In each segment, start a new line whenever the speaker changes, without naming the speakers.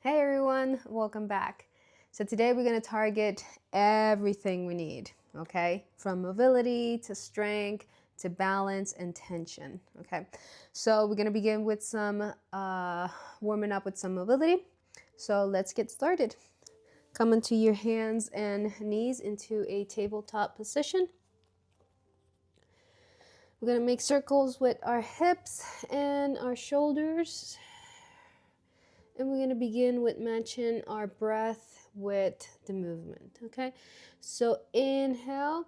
Hey everyone, welcome back. So today we're going to target everything we need, okay? From mobility to strength to balance and tension, okay? So we're going to begin with some warming up with some mobility. So let's get started. Come into your hands and knees into a tabletop position. We're going to make circles with our hips and our shoulders. And we're going to begin with matching our breath with the movement, okay? So inhale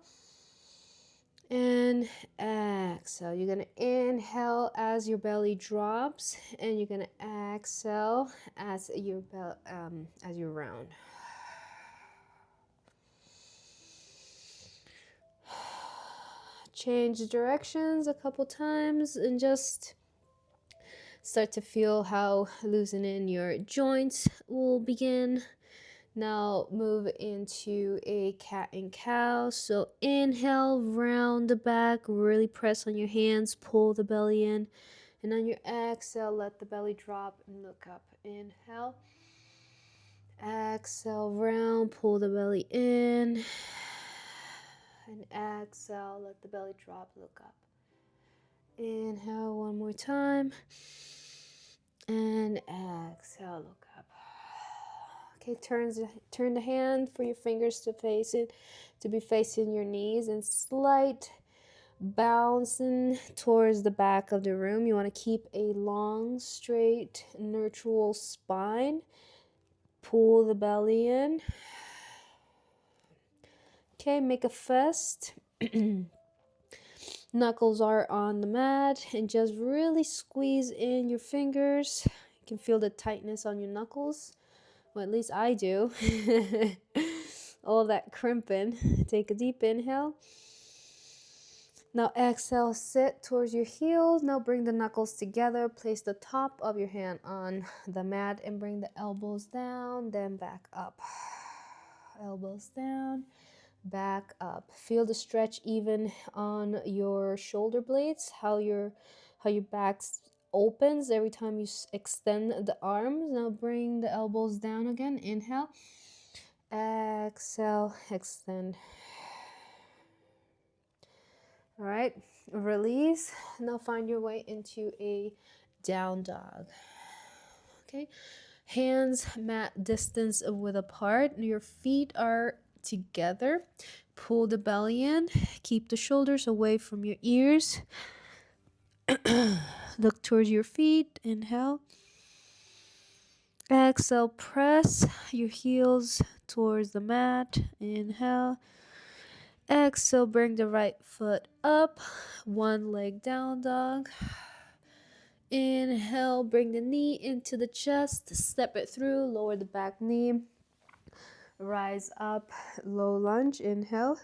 and exhale. You're going to inhale as your belly drops, and you're going to exhale as you round. Change directions a couple times and just start to feel how loosening your joints will begin. Now move into a cat and cow. So inhale, round the back, really press on your hands, pull the belly in. And on your exhale, let the belly drop and look up. Inhale. Exhale, round, pull the belly in. And exhale, let the belly drop, look up. Inhale one more time. And exhale, look up. Okay, turn the hand for your fingers to be facing your knees, and slight bouncing towards the back of the room. You want to keep a long, straight, neutral spine. Pull the belly in. Okay, make a fist. Knuckles are on the mat, and just really squeeze in your fingers. You can feel the tightness on your knuckles. Well, at least I do. All that crimping. Take a deep inhale. Now exhale, sit towards your heels. Now bring the knuckles together. Place the top of your hand on the mat and bring the elbows down, then back up. Elbows down, back up. Feel the stretch even on your shoulder blades, how your back opens every time you extend the arms. Now bring the elbows down again. Inhale. Exhale, extend. All right, release. Now find your way into a down dog. Okay, hands mat distance width apart. Your feet are together. Pull the belly in. Keep the shoulders away from your ears. Look towards your feet. Inhale. Exhale, press your heels towards the mat. Inhale. Exhale, bring the right foot up. One leg down dog. Inhale, bring the knee into the chest. Step it through. Lower the back knee. Rise up. Low lunge. Inhale.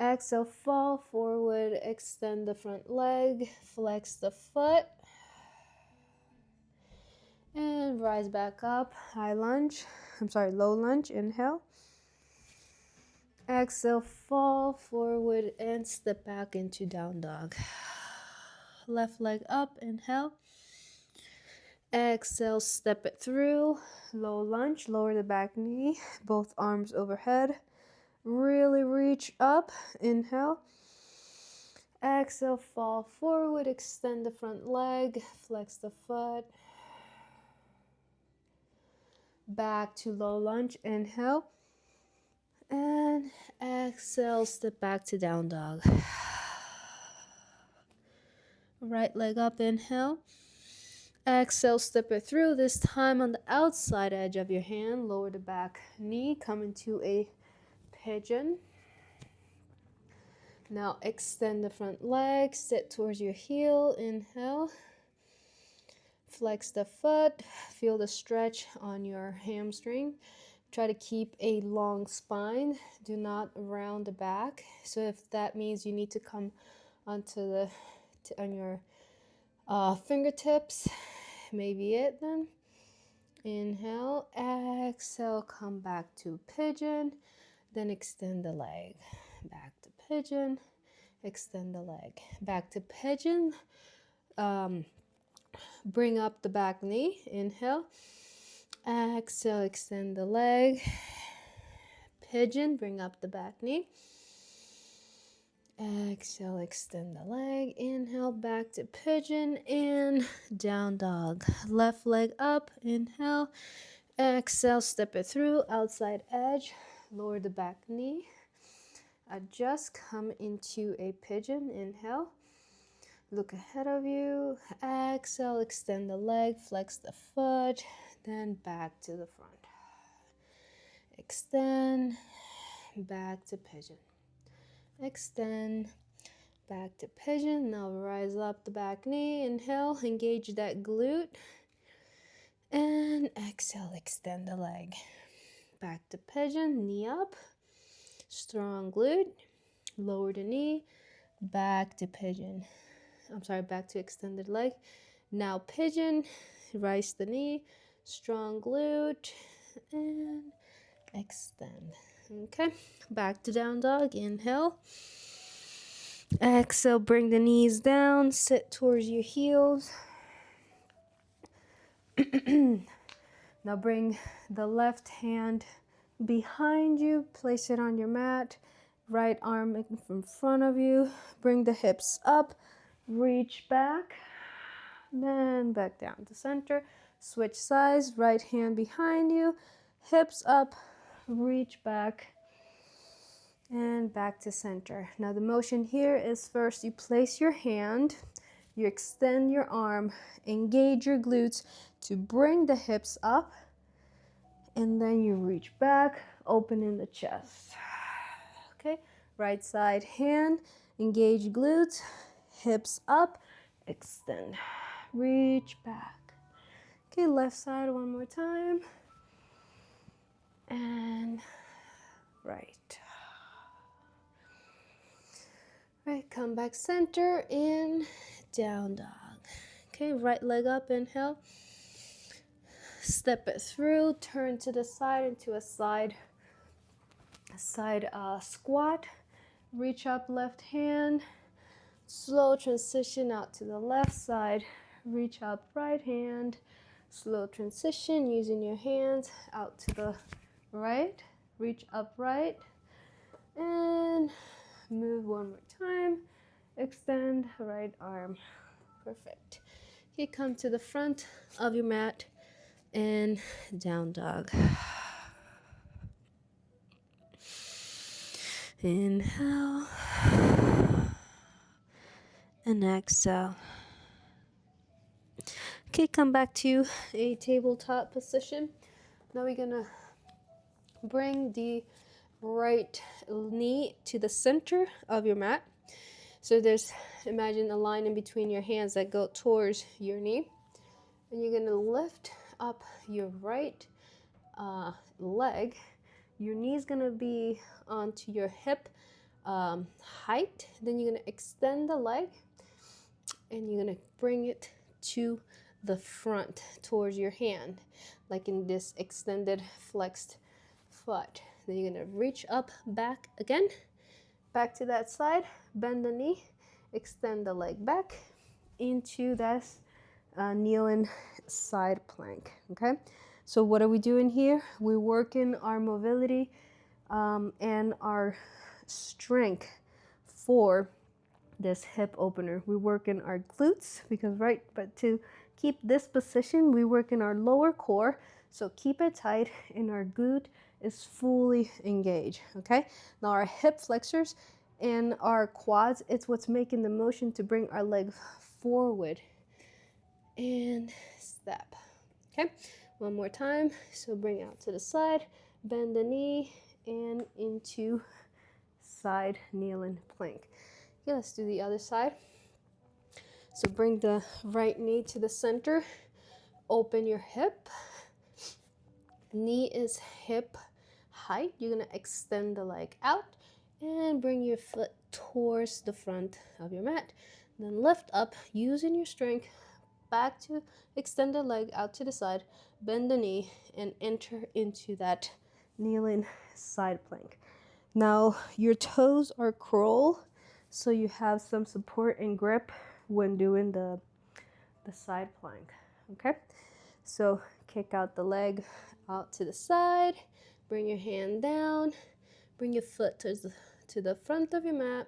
Exhale, fall forward. Extend the front leg. Flex the foot. And rise back up. Low lunge. Inhale. Exhale, fall forward and step back into down dog. Left leg up. Inhale. Exhale, step it through. Low lunge. Lower the back knee. Both arms overhead. Really reach up. Inhale. Exhale, fall forward. Extend the front leg. Flex the foot. Back to low lunge. Inhale. And exhale, step back to down dog. Right leg up. Inhale. Exhale, step it through. This time on the outside edge of your hand. Lower the back knee. Come into a pigeon. Now extend the front leg. Sit towards your heel. Inhale. Flex the foot. Feel the stretch on your hamstring. Try to keep a long spine. Do not round the back. So if that means you need to come onto on your fingertips, maybe it then. Inhale, exhale, come back to pigeon, then extend the leg. Back to pigeon, extend the leg. Back to pigeon. Bring up the back knee. Inhale. Exhale, extend the leg. Pigeon, bring up the back knee. Exhale, extend the leg. Inhale, back to pigeon and down dog. Left leg up, inhale. Exhale, step it through, outside edge. Lower the back knee. Adjust, come into a pigeon. Inhale. Look ahead of you. Exhale, extend the leg, flex the foot, then back to the front. Extend, back to pigeon. Extend, back to pigeon. Now rise up the back knee. Inhale, engage that glute. And exhale, extend the leg. Back to pigeon, knee up. Strong glute. Lower the knee. Back to pigeon. Back to extended leg. Now pigeon, rise the knee, strong glute, and extend. Okay, back to down dog. Inhale. Exhale, bring the knees down, sit towards your heels. Now bring the left hand behind you, place it on your mat. Right arm in front of you. Bring the hips up. Reach back, then back down to center. Switch sides, right hand behind you, hips up, reach back, and back to center. Now the motion here is first you place your hand, you extend your arm, engage your glutes to bring the hips up, and then you reach back, open in the chest. Okay, right side hand, engage glutes, hips up, extend, reach back. Okay, left side one more time. And right. Right, come back center in down dog. Okay, right leg up, inhale. Step it through, turn to the side into a side squat. Reach up left hand. Slow transition out to the left side. Reach up right hand. Slow transition using your hands out to the right. Reach up right. And move one more time. Extend right arm. Perfect. Okay, come to the front of your mat and down dog. Inhale. And exhale. Okay, come back to a tabletop position. Now we're gonna bring the right knee to the center of your mat. So imagine a line in between your hands that go towards your knee. And you're gonna lift up your right leg. Your knee is gonna be onto your hip height. Then you're gonna extend the leg and you're gonna bring it to the front towards your hand, like in this extended flexed foot. Then you're gonna reach up, back again, back to that side, bend the knee, extend the leg back into that kneeling side plank. Okay, so what are we doing here? We're working our mobility and our strength for this hip opener. We work in our glutes but to keep this position, we work in our lower core. So keep it tight and our glute is fully engaged. Okay. Now our hip flexors and our quads, it's what's making the motion to bring our leg forward and step. Okay. One more time. So bring out to the side, bend the knee and into side kneeling plank. Okay, let's do the other side. So bring the right knee to the center. Open your hip. Knee is hip height. You're going to extend the leg out and bring your foot towards the front of your mat. Then lift up using your strength. Back to extend the leg out to the side. Bend the knee and enter into that kneeling side plank. Now your toes are curled, so you have some support and grip when doing the side plank. Okay, so Kick out the leg out to the side. Bring your hand down. Bring your foot to the front of your mat.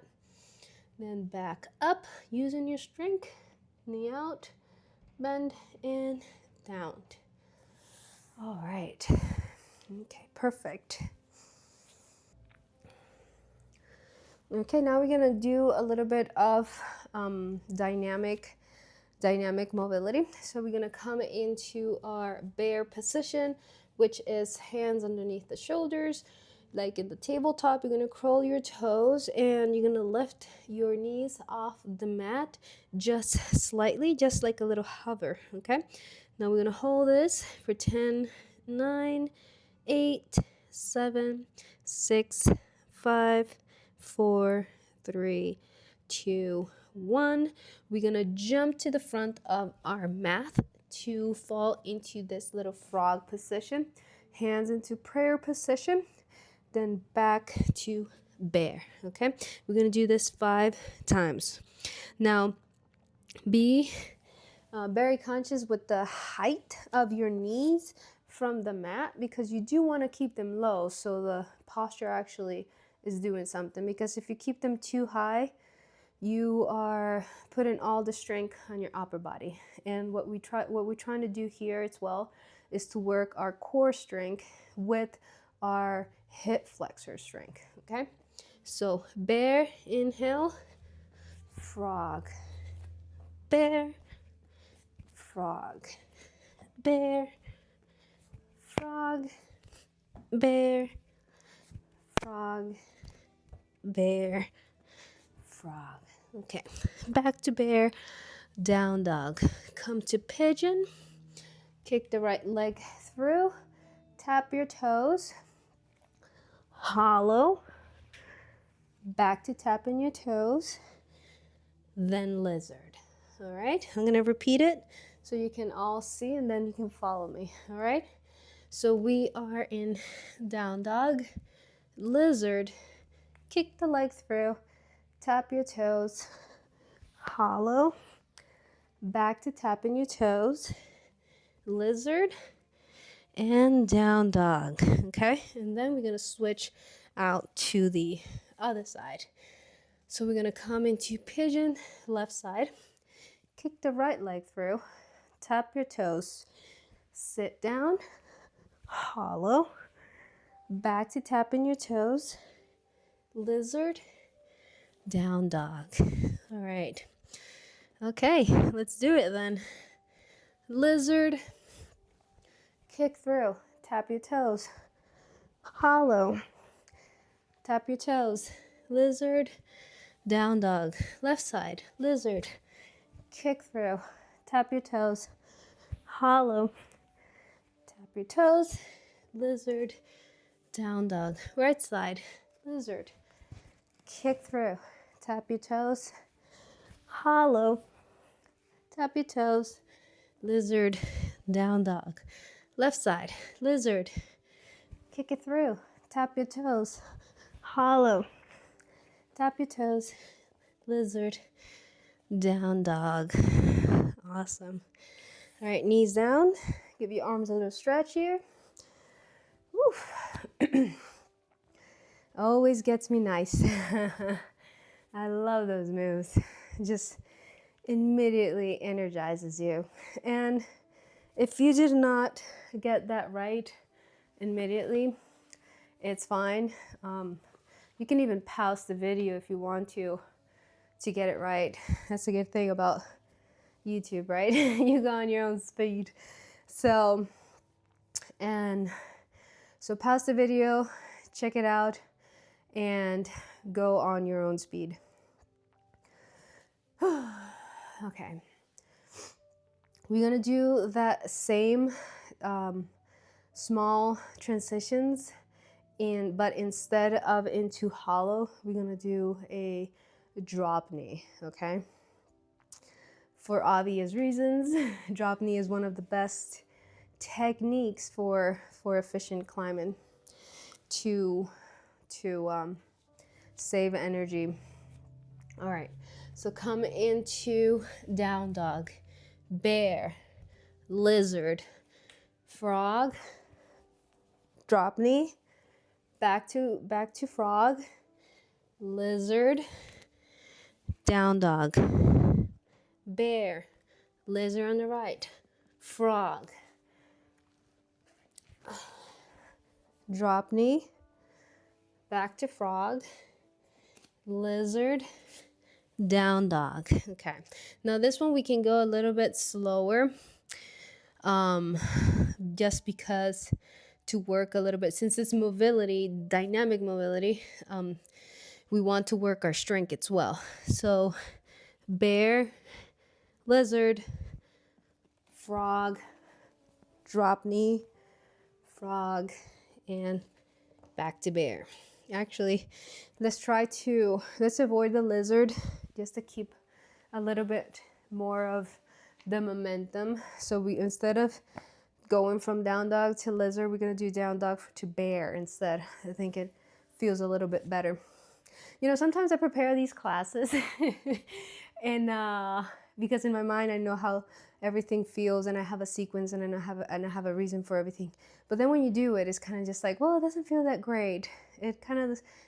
Then back up using your strength. Knee out, bend, and down. All right. Okay, perfect. Okay, now we're gonna do a little bit of dynamic mobility. So we're gonna come into our bear position, which is hands underneath the shoulders. Like in the tabletop, you're gonna curl your toes and you're gonna lift your knees off the mat just slightly, just like a little hover, okay? Now we're gonna hold this for 10, 9, 8, 7, 6, 5, 4, 3, 2, 1. We're gonna jump to the front of our mat to fall into this little frog position. Hands into prayer position, then back to bear, okay? We're gonna do this 5 times. Now, be very conscious with the height of your knees from the mat, because you do want to keep them low so the posture actually is doing something. Because if you keep them too high, you are putting all the strength on your upper body. And what we're trying to do here as well is to work our core strength with our hip flexor strength, okay? So bear, inhale, frog, bear, frog, bear, frog, bear, frog, bear, frog. Okay, back to bear, down dog. Come to pigeon, kick the right leg through, tap your toes, hollow, back to tapping your toes, then lizard. All right, I'm gonna repeat it so you can all see and then you can follow me. All right, so we are in down dog, lizard, kick the leg through, tap your toes, hollow, back to tapping your toes, lizard, and down dog. Okay, and then we're gonna switch out to the other side. So we're gonna come into pigeon, left side, kick the right leg through, tap your toes, sit down, hollow, back to tapping your toes, lizard, down dog. All right. Okay, let's do it then. Lizard, kick through, tap your toes, hollow, tap your toes, lizard, down dog. Left side, lizard, kick through, tap your toes, hollow, tap your toes, lizard, down dog. Right side, lizard, kick through, tap your toes, hollow, tap your toes, lizard, down dog. Left side, lizard, kick it through, tap your toes, hollow, tap your toes, lizard, down dog. Awesome. All right, knees down. Give your arms a little stretch here. Woo. Always gets me nice. I love those moves. Just immediately energizes you. And if you did not get that right immediately, it's fine. You can even pause the video if you want to get it right. That's a good thing about YouTube, right? You go on your own speed. So pause the video, check it out, and go on your own speed. Okay. We're gonna do that same small transitions, but instead of into hollow, we're gonna do a drop knee, okay? For obvious reasons, drop knee is one of the best techniques for efficient climbing to save energy. All right, so come into down dog, bear, lizard, frog, drop knee, back to frog, lizard, down dog, bear, lizard on the right, frog, drop knee, back to frog, lizard, down dog. Okay, now this one we can go a little bit slower, just because to work a little bit, since it's mobility, dynamic mobility, we want to work our strength as well. So bear, lizard, frog, drop knee, frog, and back to bear. Actually, let's avoid the lizard just to keep a little bit more of the momentum. So we, instead of going from down dog to lizard, we're gonna do down dog to bear instead. I think it feels a little bit better. You know, sometimes I prepare these classes and because in my mind I know how everything feels, and I have a sequence, and I have a reason for everything. But then when you do it, it's kind of just like, well, it doesn't feel that great. It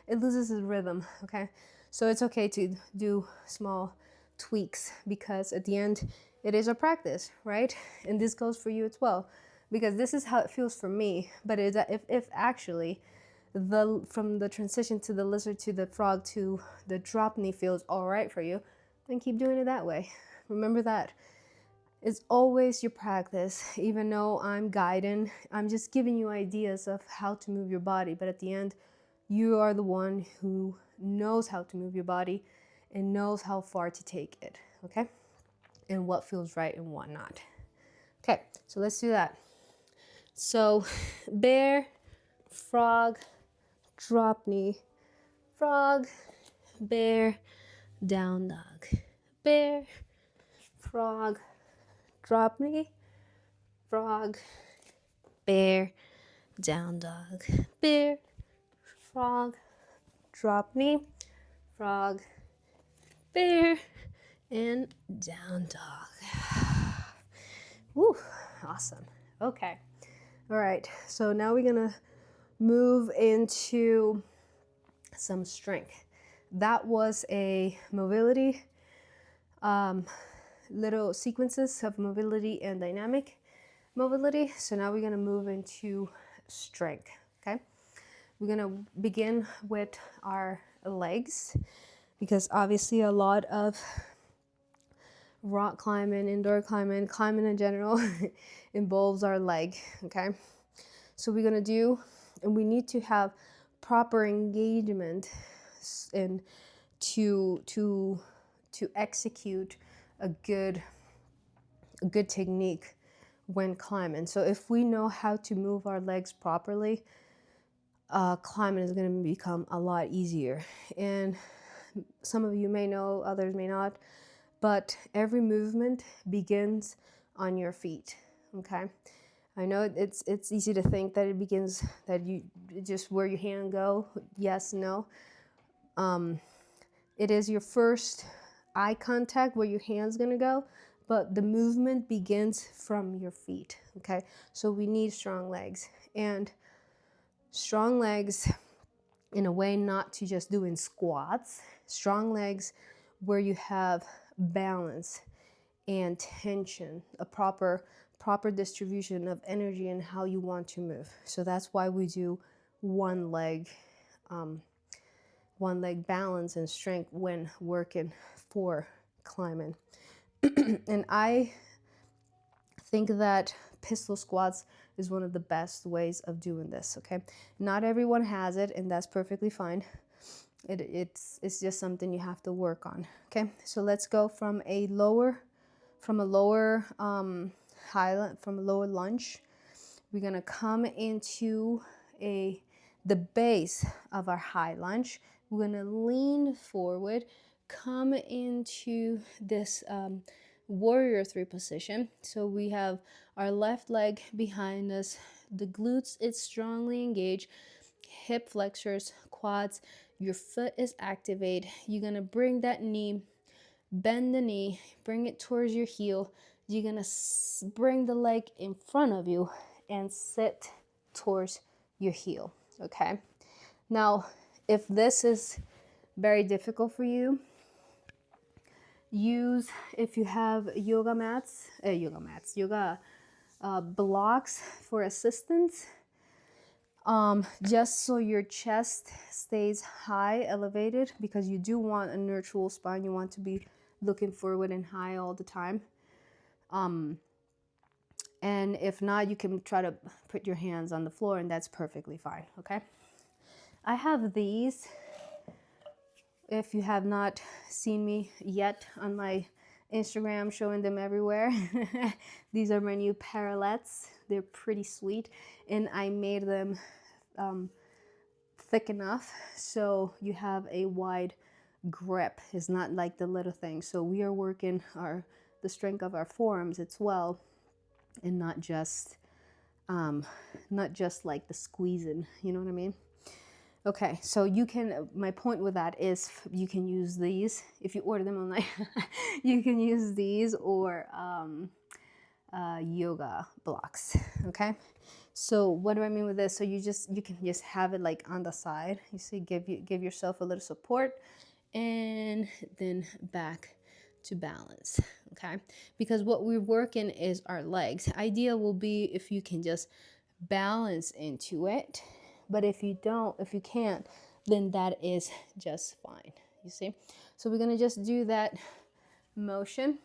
loses its rhythm. Okay, so it's okay to do small tweaks, because at the end it is a practice, right? And this goes for you as well, because this is how it feels for me. But if actually from the transition to the lizard to the frog to the drop knee feels all right for you, then keep doing it that way. Remember that it's always your practice. Even though I'm guiding, I'm just giving you ideas of how to move your body, but at the end you are the one who knows how to move your body and knows how far to take it, okay? And what feels right and what not. Okay, so let's do that. So bear, frog, drop knee, frog, bear, down dog, bear, frog, drop knee, frog, bear, down dog, bear, frog, drop knee, frog, bear, and down dog. Woo, awesome. Okay. All right, so now we're gonna move into some strength. That was a mobility, little sequences of mobility and dynamic mobility. So now we're gonna move into strength, okay? We're gonna begin with our legs, because obviously a lot of rock climbing, indoor climbing, climbing in general involves our leg, okay? So we're gonna do, and we need to have proper engagement and to execute a good technique when climbing. So if we know how to move our legs properly, climbing is going to become a lot easier. And some of you may know, others may not, but every movement begins on your feet, okay? I know it's easy to think that it begins, that you just where your hand go. Yes, no. It is your first eye contact where your hand's gonna go, but the movement begins from your feet, okay? So we need strong legs, and strong legs in a way, not to just doing squats, strong legs where you have balance and tension, a proper distribution of energy and how you want to move. So that's why we do one leg balance and strength when working for climbing. And I think that pistol squats is one of the best ways of doing this, okay? Not everyone has it, and that's perfectly fine. It's just something you have to work on, okay? So let's go from a lower lunge. We're gonna come into the base of our high lunge. We're gonna lean forward, come into this warrior 3 position. So we have our left leg behind us, the glutes is strongly engaged, hip flexors, quads, your foot is activated. You're gonna bring that knee, bend the knee, bring it towards your heel. You're gonna bring the leg in front of you and sit towards your heel, okay? Now, if this is very difficult for you, if you have yoga blocks for assistance, just so your chest stays high, elevated, because you do want a neutral spine. You want to be looking forward and high all the time. And if not, you can try to put your hands on the floor, and that's perfectly fine, okay? I have these. If you have not seen me yet on my Instagram showing them everywhere, these are my new parallettes. They're pretty sweet, and I made them thick enough so you have a wide grip. It's not like the little thing. So we are working the strength of our forearms as well, and not just like the squeezing, you know what I mean? Okay, so you can, my point with that is you can use these if you order them online. You can use these or yoga blocks, okay? So what do I mean with this? So you can just have it like on the side. You see, give yourself a little support, and then back to balance, okay? Because what we're working is our legs. Idea will be if you can just balance into it, but if you can't, then that is just fine, you see? So we're gonna just do that motion.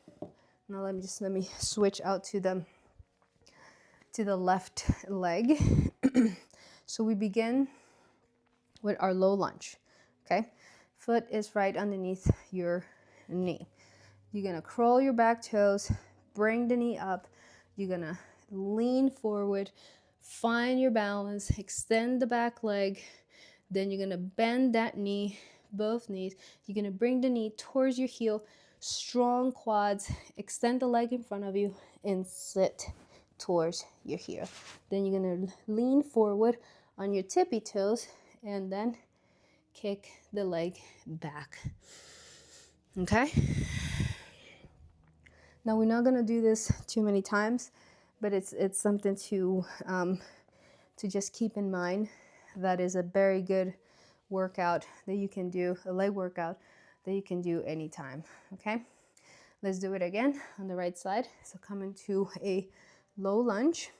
Now let me switch out to the left leg. So we begin with our low lunge, okay? Foot is right underneath your knee. You're gonna curl your back toes, bring the knee up. You're gonna lean forward, find your balance, extend the back leg. Then you're gonna bend that knee, both knees. You're gonna bring the knee towards your heel, strong quads, extend the leg in front of you, and sit towards your heel. Then you're gonna lean forward on your tippy toes and then kick the leg back. Okay? Now we're not gonna do this too many times, but it's something to just keep in mind. That is a very good workout that you can do, a leg workout that you can do anytime. Okay? Let's do it again on the right side. So come into a low lunge.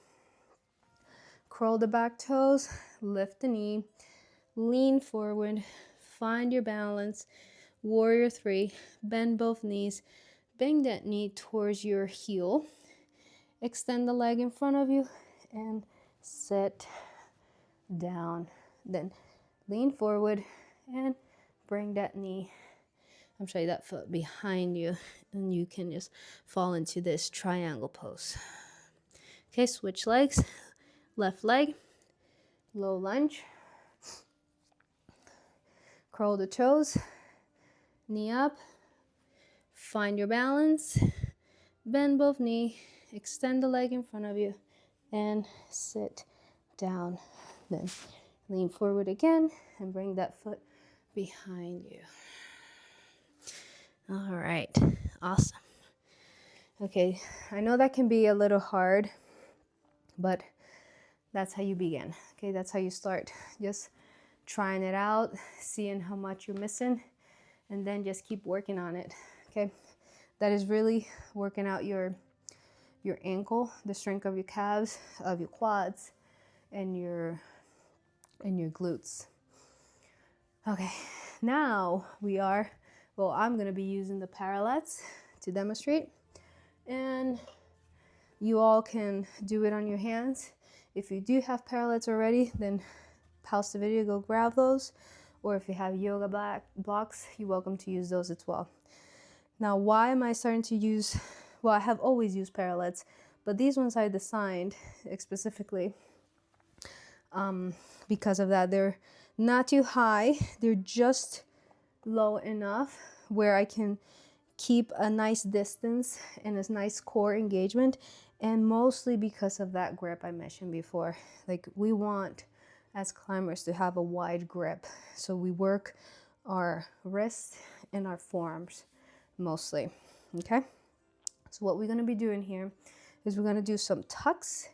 Curl the back toes, lift the knee, lean forward, find your balance. Warrior 3, bend both knees, bring that knee towards your heel, extend the leg in front of you, and sit down. Then lean forward and bring that knee, I'm sorry, that foot behind you, and you can just fall into this triangle pose. Okay, switch legs. Left leg, low lunge. Curl the toes, knee up, find your balance, bend both knee, extend the leg in front of you, and sit down. Then lean forward again and bring that foot behind you. All right, awesome. Okay, I know that can be a little hard, but that's how you begin. Okay, that's how you start. Just trying it out, seeing how much you're missing, and then just keep working on it. Okay, that is really working out your ankle, the strength of your calves, of your quads, and your glutes. Okay, now I'm gonna be using the parallettes to demonstrate, and you all can do it on your hands. If you do have parallettes already, then pause the video, go grab those. Or if you have yoga blocks, you're welcome to use those as well. Now, why am I starting to use, I have always used parallettes, but these ones I designed specifically because of that. They're not too high, they're just low enough where I can keep a nice distance and a nice core engagement, and mostly because of that grip I mentioned before. Like, we want as climbers to have a wide grip, so we work our wrists and our forearms mostly. Okay, so what we're going to be doing here is we're going to do some tucks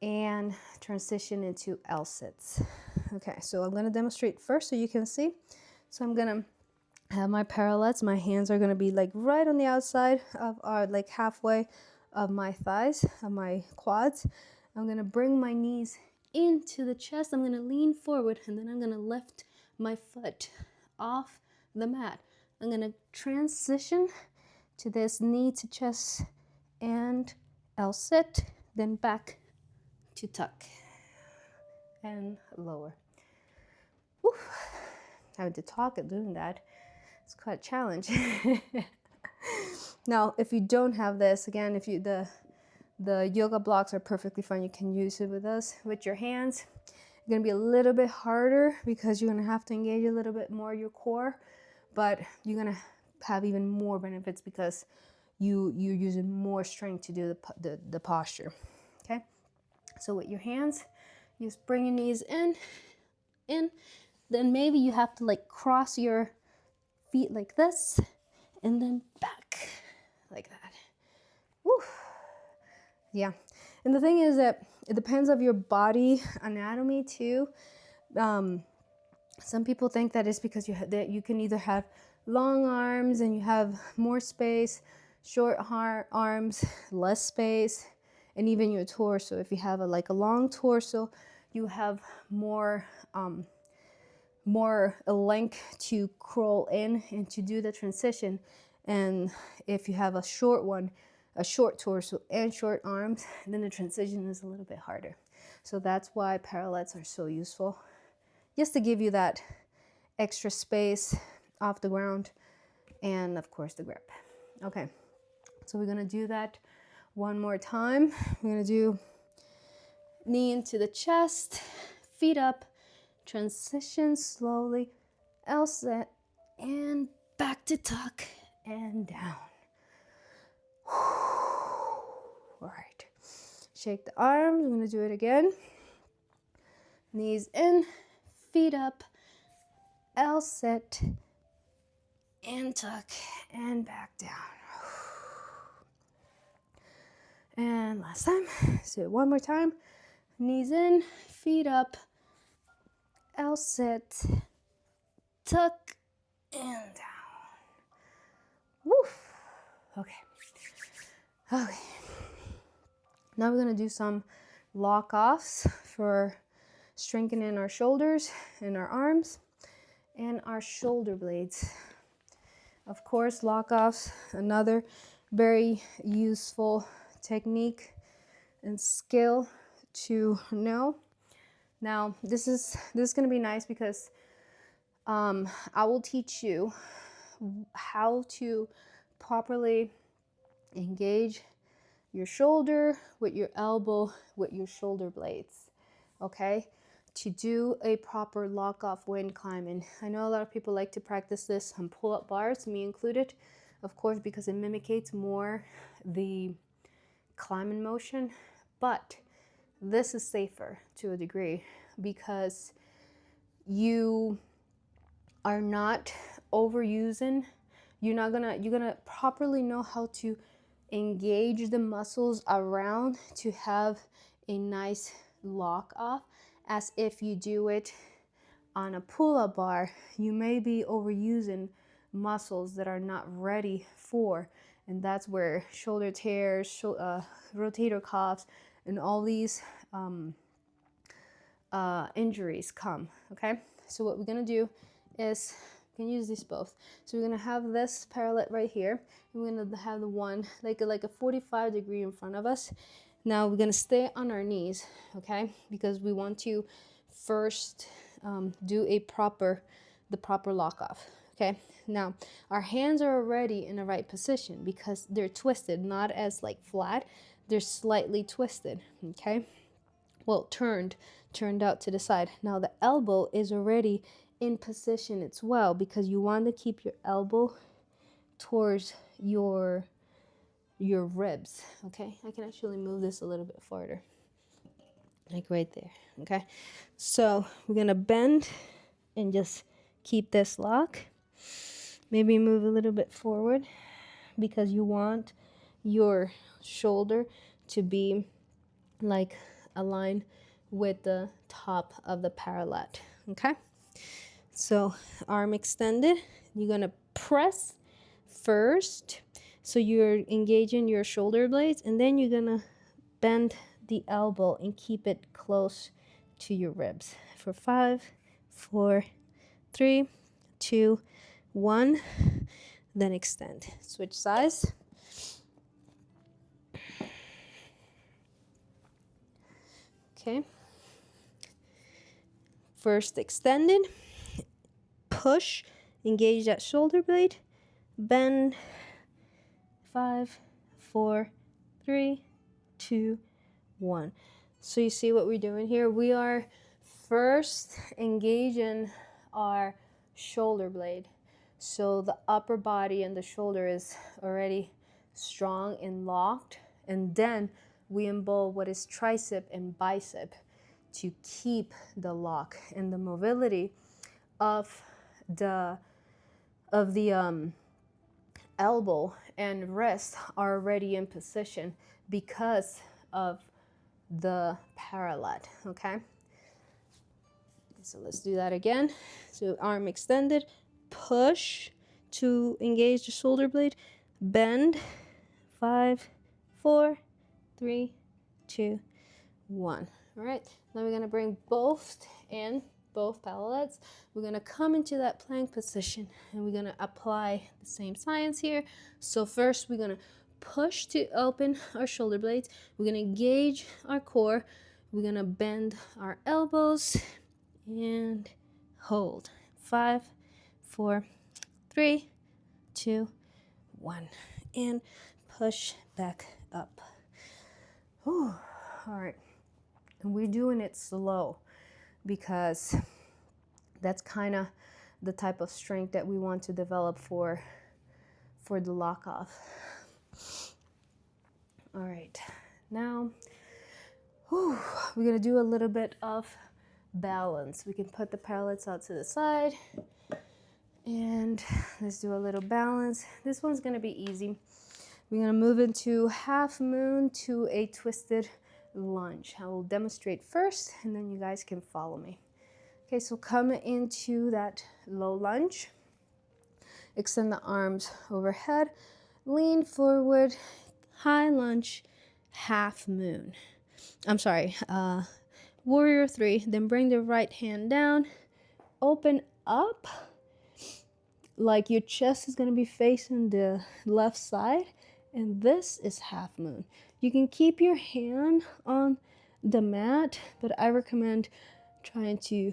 and transition into L-sits. Okay, so I'm gonna demonstrate first so you can see. So I'm gonna have my parallettes. My hands are gonna be like right on the outside of our, like halfway of my thighs, of my quads. I'm gonna bring my knees into the chest. I'm gonna lean forward and then I'm gonna lift my foot off the mat. I'm gonna transition to this knee to chest and L-sit, then back to tuck and lower. Whew. Having to talk and doing that, it's quite a challenge. Now, if you don't have this, again, if you the yoga blocks are perfectly fine. You can use it with us with your hands. It's gonna be a little bit harder because you're gonna have to engage a little bit more your core, but you're gonna have even more benefits because you're using more strength to do the posture. Okay, so with your hands, you just bring your knees in, then maybe you have to like cross your feet like this and then back like that. Woo. Yeah, and the thing is that it depends on your body anatomy too. Some people think that it's because that you can either have long arms and you have more space, short arms, less space, and even your torso. If you have like a long torso, you have more a length to crawl in and to do the transition. And if you have a short one, a short torso and short arms, then the transition is a little bit harder. So that's why parallettes are so useful, just to give you that extra space off the ground and of course the grip. Okay, so we're gonna do that one more time. We're gonna do knee into the chest, feet up, transition slowly, L-sit, and back to tuck and down. All right, shake the arms. I'm gonna do it again. Knees in, feet up, L-sit, and tuck, and back down. And last time, let's do it one more time. Knees in, feet up, L-sit, tuck, and down. Woof. Okay. Okay. Now we're gonna do some lock offs for strengthening our shoulders and our arms and our shoulder blades. Of course, lock offs, another very useful technique and skill to know. Now, this is gonna be nice because I will teach you how to properly engage your shoulder with your elbow with your shoulder blades, okay, to do a proper lock off when climbing. I know a lot of people like to practice this on pull-up bars, me included, of course, because it mimics more the climbing motion, but this is safer to a degree because you are not overusing. You're gonna properly know how to engage the muscles around to have a nice lock off. As if you do it on a pull-up bar, you may be overusing muscles that are not ready for, and that's where shoulder tears, rotator cuffs, and all these injuries come. Okay, so what we're gonna do is we can use these both. So we're gonna have this parallel right here. We're gonna have the one like a 45 degree in front of us. Now we're gonna stay on our knees, okay? Because we want to first do the proper lock off. Okay. Now our hands are already in the right position because they're twisted, not as like flat. They're slightly twisted. Okay. Well, turned out to the side. Now the elbow is already in position as well because you want to keep your elbow towards your ribs. Okay, I can actually move this a little bit farther, like right there. Okay, so we're gonna bend and just keep this lock. Maybe move a little bit forward because you want your shoulder to be like align with the top of the parallel. Okay, so arm extended, you're gonna press first, so you're engaging your shoulder blades, and then you're gonna bend the elbow and keep it close to your ribs for 5, 4, 3, 2, 1. Then extend. Switch sides. Okay. First extended. Push. Engage that shoulder blade. Bend. 5, 4, 3, 2, 1. So you see what we're doing here? We are first engaging our shoulder blade. So the upper body and the shoulder is already strong and locked. And then we involve what is tricep and bicep to keep the lock and the mobility of the elbow and wrist are already in position because of the parallel. Okay, so let's do that again. So arm extended, push to engage the shoulder blade, bend. 5, 4, 3, 2, 1. All right, now we're gonna bring both parallels. We're gonna come into that plank position and we're gonna apply the same science here. So first we're gonna push to open our shoulder blades. We're gonna engage our core. We're gonna bend our elbows and hold. 5, 4, 3, 2, 1. And push back up. Whew. All right. And we're doing it slow because that's kind of the type of strength that we want to develop for the lock off. All right. Now, we're going to do a little bit of balance. We can put the parallels out to the side and let's do a little balance. This one's going to be easy. We're going to move into half moon to a twisted lunge. I will demonstrate first and then you guys can follow me. Okay, so come into that low lunge. Extend the arms overhead. Lean forward. High lunge. Half moon. I'm sorry. Warrior 3. Then bring the right hand down. Open up. Like your chest is going to be facing the left side. And this is half moon. You can keep your hand on the mat, but I recommend trying to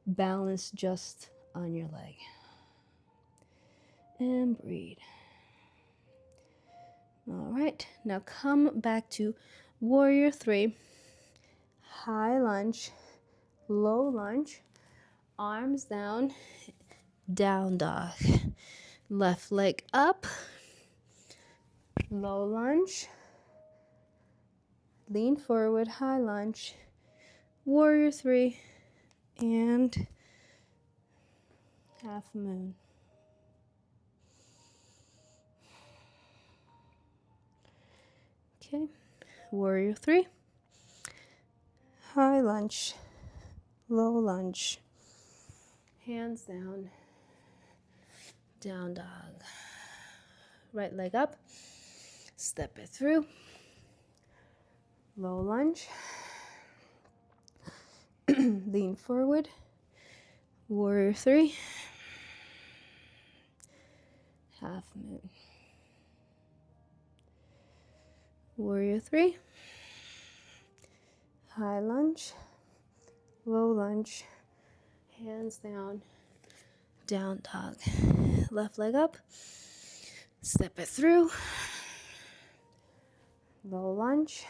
balance just on your leg. And breathe. All right, now come back to Warrior 3. High lunge, low lunge, arms down, down dog. Left leg up, low lunge, lean forward, high lunge, Warrior 3, and half moon. Okay, Warrior 3, high lunge, low lunge, hands down, down dog. Right leg up, step it through, low lunge, lean forward, Warrior 3, half moon. Warrior 3, high lunge, low lunge, hands down, down dog. Left leg up, step it through, low lunge,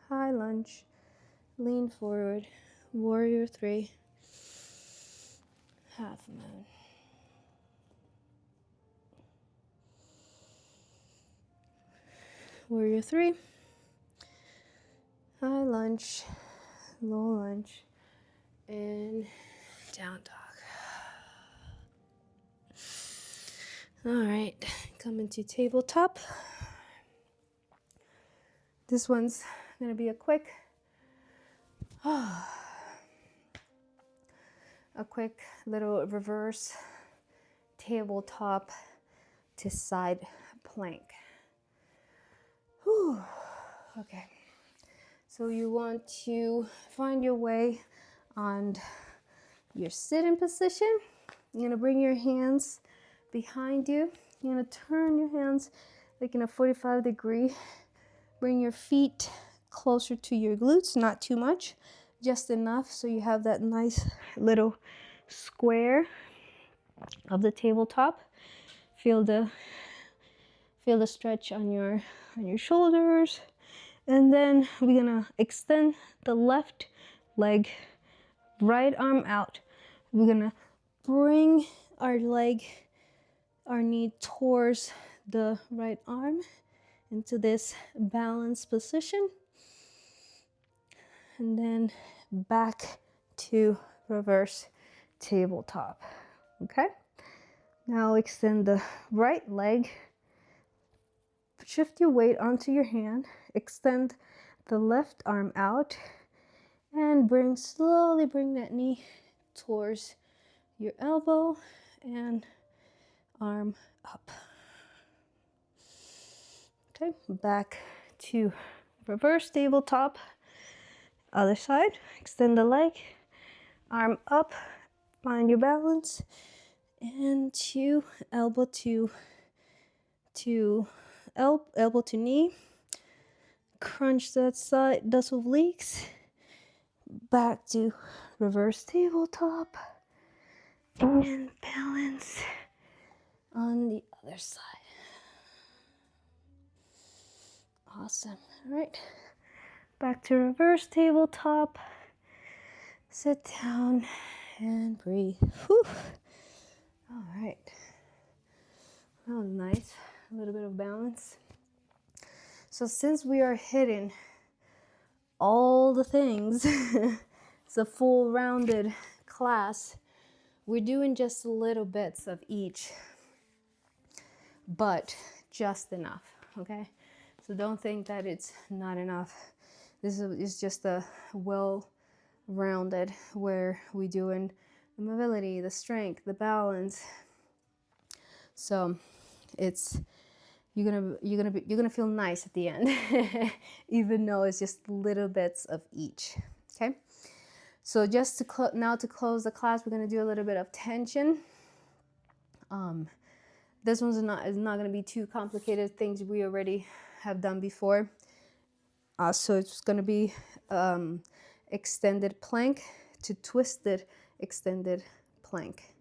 high lunge, lean forward, Warrior 3, half moon. Warrior 3, high lunge, low lunge, and down dog. All right, come into tabletop. This one's gonna be a quick A quick little reverse tabletop to side plank. Whew. Okay, so you want to find your way on your sitting position. You're gonna bring your hands behind you. You're gonna turn your hands like in a 45-degree. Bring your feet closer to your glutes, not too much, just enough so you have that nice little square of the tabletop. Feel the stretch on your shoulders. And then we're gonna extend the left leg, right arm out. We're gonna bring our knee towards the right arm into this balanced position. And then back to reverse tabletop. Okay? Now extend the right leg. Shift your weight onto your hand. Extend the left arm out and slowly bring that knee towards your elbow and arm up. Okay, back to reverse tabletop. Other side, extend the leg, arm up, find your balance, and elbow to elbow to knee. Crunch that side, those obliques. Back to reverse tabletop, and balance on the other side. Awesome. All right. Back to reverse tabletop. Sit down and breathe. Whew. All right. That was nice. A little bit of balance. So since we are hitting all the things, it's a full rounded class, we're doing just little bits of each, but just enough, okay? So don't think that it's not enough. This is just a well-rounded where we're doing the mobility, the strength, the balance. So you're gonna feel nice at the end, even though it's just little bits of each. Okay. So just to close the class, we're gonna do a little bit of tension. This one's not gonna be too complicated. Things we already have done before. So it's gonna be extended plank to twisted extended plank.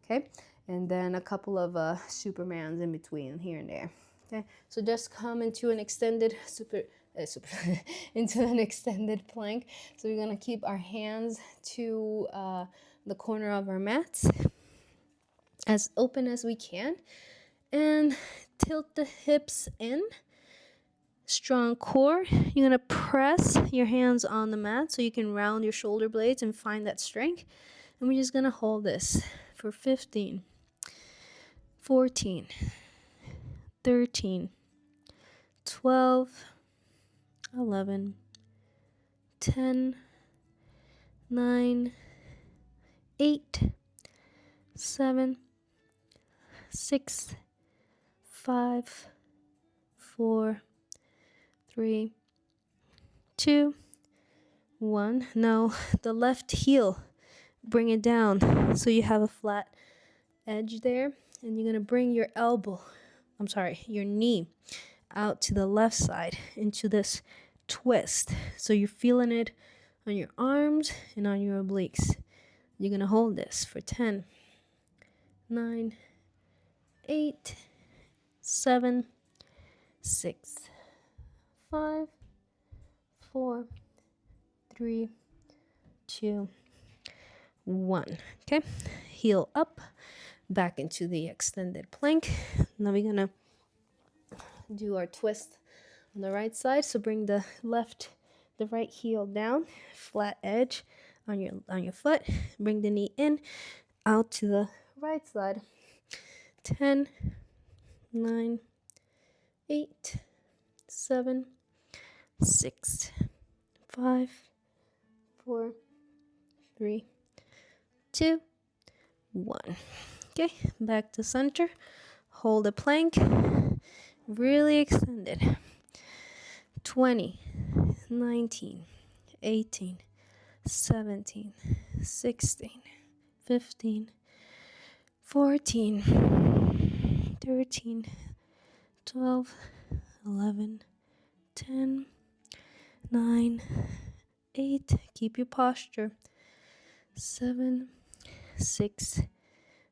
Okay, and then a couple of Supermans in between here and there. Okay, so just come into an extended into an extended plank. So we're gonna keep our hands to the corner of our mats, as open as we can, and tilt the hips in. Strong core. You're gonna press your hands on the mat so you can round your shoulder blades and find that strength. And we're just gonna hold this for 15, 14, 13, 12, 11, 10, 9, 8, 7, 6, 5, 4, 3, 2, 1. Now the left heel, bring it down so you have a flat edge there, and you're gonna bring your your knee out to the left side into this twist. So you're feeling it on your arms and on your obliques. You're gonna hold this for 10, 9, 8, 7, 6, 5, 4, 3, 2, 1. Okay, heel up, back into the extended plank. Now we're gonna do our twist on the right side. So bring the right heel down, flat edge on your foot. Bring the knee in, out to the right side. 10, 9, 8, 7, 6, 5, 4, 3, 2, 1. Okay, back to center. Hold the plank. Really extended. 20, 19, 18, 17, 16, 15, 14, 13, 12, 11, 10, 9, 8. Keep your posture. 7, 6,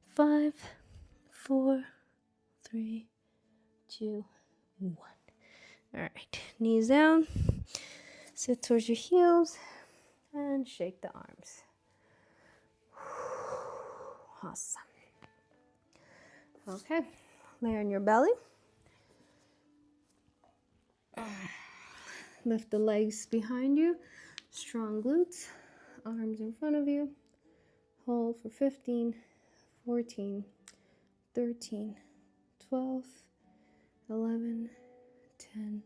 5, 4, 3, 2, 1. All right, knees down. Sit towards your heels and shake the arms. Awesome. Okay, lay on your belly. Lift the legs behind you. Strong glutes. Arms in front of you. Hold for 15, 14, 13, 12, 11, 10,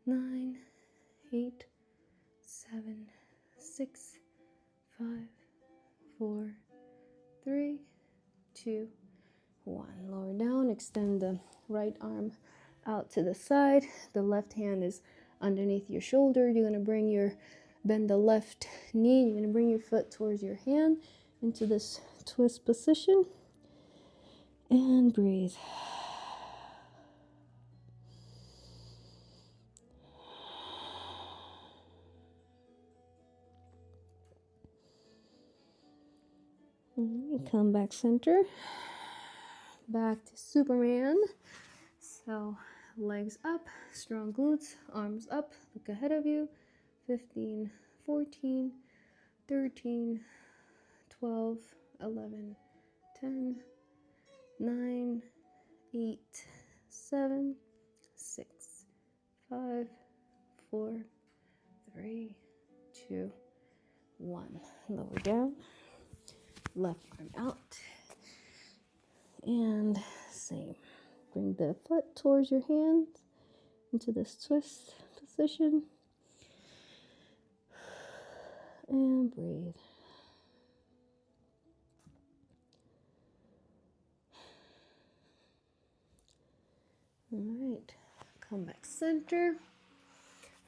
9, 8, 7, 6, 5, 4, 3, 2, 1. Lower down, extend the right arm out to the side. The left hand is underneath your shoulder. You're going to bend the left knee. You're going to bring your foot towards your hand into this twist position. And breathe. Come back center. Back to Superman. So legs up, strong glutes, arms up, look ahead of you. 15, 14, 13, 12, 11, 10, 9, 8, 7, 6, 5, 4, 3, 2, 1. Lower down, left arm out, and same. Bring the foot towards your hand into this twist position. And breathe. All right, come back center.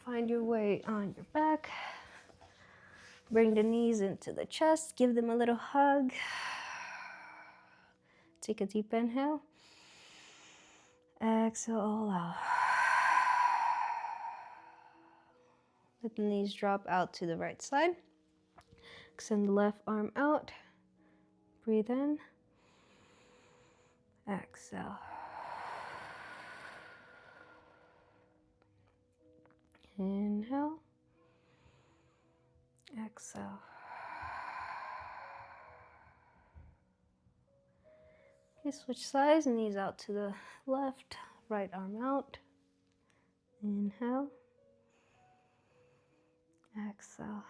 Find your way on your back. Bring the knees into the chest. Give them a little hug. Take a deep inhale. Exhale all out. Let the knees drop out to the right side. Extend the left arm out. Breathe in. Exhale. Inhale. Exhale. Okay, switch sides, knees out to the left, right arm out. Inhale. Exhale.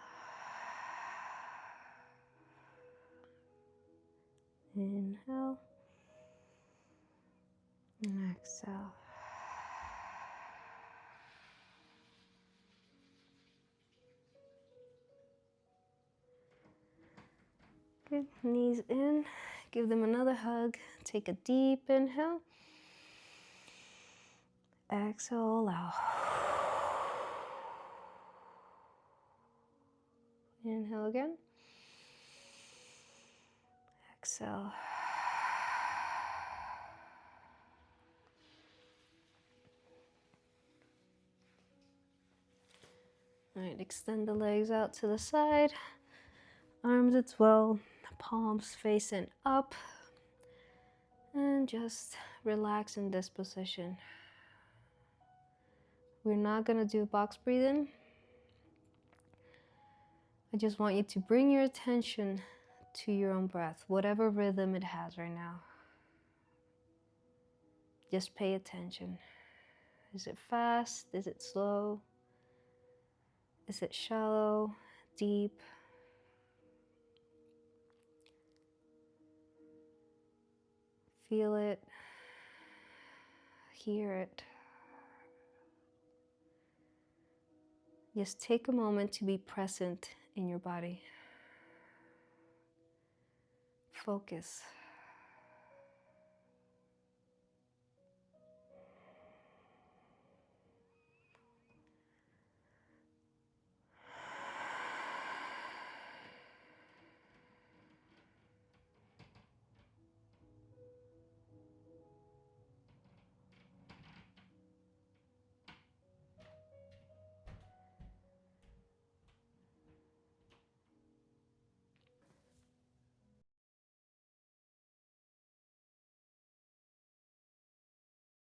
Inhale. And exhale. Good. Knees in. Give them another hug. Take a deep inhale. Exhale out. Inhale again. Exhale. All right, extend the legs out to the side. Arms as well. Palms facing up. And just relax in this position. We're not going to do box breathing. I just want you to bring your attention to your own breath, whatever rhythm it has right now. Just pay attention. Is it fast? Is it slow? Is it shallow? Deep? Feel it. Hear it. Just take a moment to be present in your body. Focus